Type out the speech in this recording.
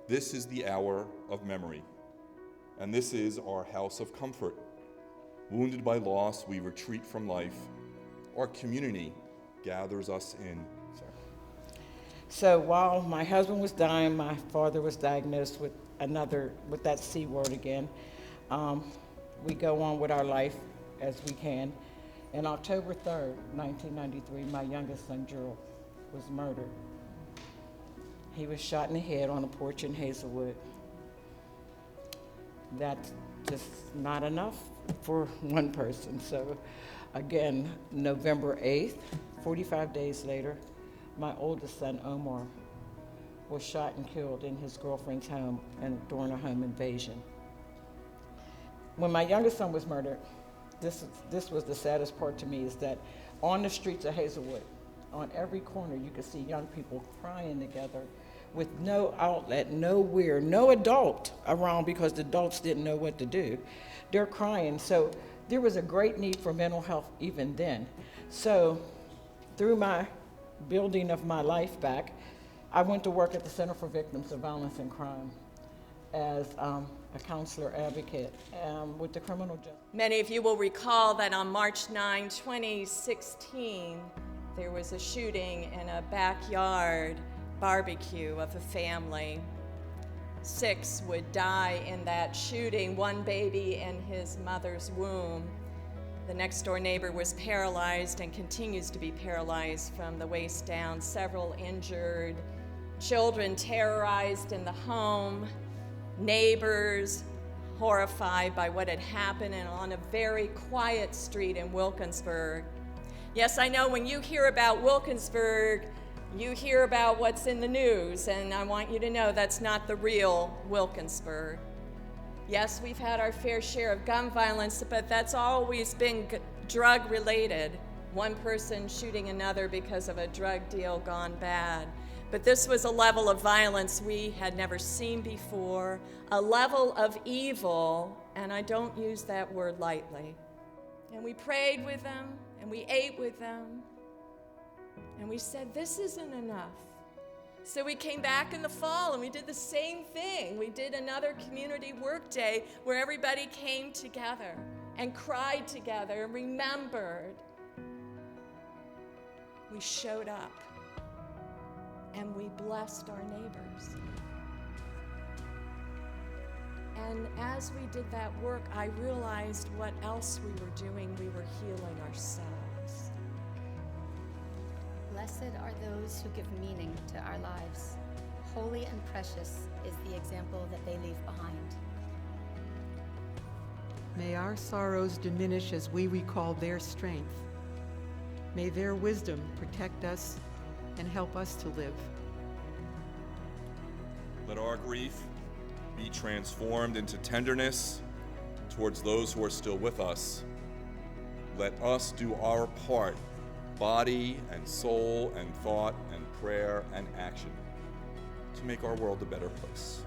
This is the hour of memory, and this is our house of comfort. Wounded by loss, we retreat from life. Our community gathers us in. So while my husband was dying, my father was diagnosed with that C word again. We go on with our life as we can. And October 3rd, 1993, my youngest son, Gerald, was murdered. He was shot in the head on a porch in Hazelwood. That's just not enough for one person. So again, November 8th, 45 days later, my oldest son, Omar, was shot and killed in his girlfriend's home and during a home invasion. When my youngest son was murdered, this was the saddest part to me, is that on the streets of Hazelwood, on every corner, you could see young people crying together with no outlet, nowhere, no adult around because the adults didn't know what to do. They're crying. So there was a great need for mental health even then. So through my building of my life back, I went to work at the Center for Victims of Violence and Crime as a counselor advocate with the criminal justice. Many of you will recall that on March 9, 2016, there was a shooting in a backyard barbecue of a family. 6 would die in that shooting, 1 baby in his mother's womb. The next door neighbor was paralyzed and continues to be paralyzed from the waist down, several injured, children terrorized in the home, neighbors horrified by what had happened, and on a very quiet street in Wilkinsburg. Yes, I know when you hear about Wilkinsburg, you hear about what's in the news, and I want you to know that's not the real Wilkinsburg. Yes, we've had our fair share of gun violence, but that's always been drug-related. One person shooting another because of a drug deal gone bad. But this was a level of violence we had never seen before, a level of evil, and I don't use that word lightly. And we prayed with them, and we ate with them, and we said, this isn't enough. So we came back in the fall and we did the same thing. We did another community work day where everybody came together and cried together and remembered. We showed up and we blessed our neighbors. And as we did that work, I realized what else we were doing. We were healing ourselves. Blessed are those who give meaning to our lives. Holy and precious is the example that they leave behind. May our sorrows diminish as we recall their strength. May their wisdom protect us and help us to live. Let our grief be transformed into tenderness towards those who are still with us. Let us do our part, body and soul and thought and prayer and action, to make our world a better place.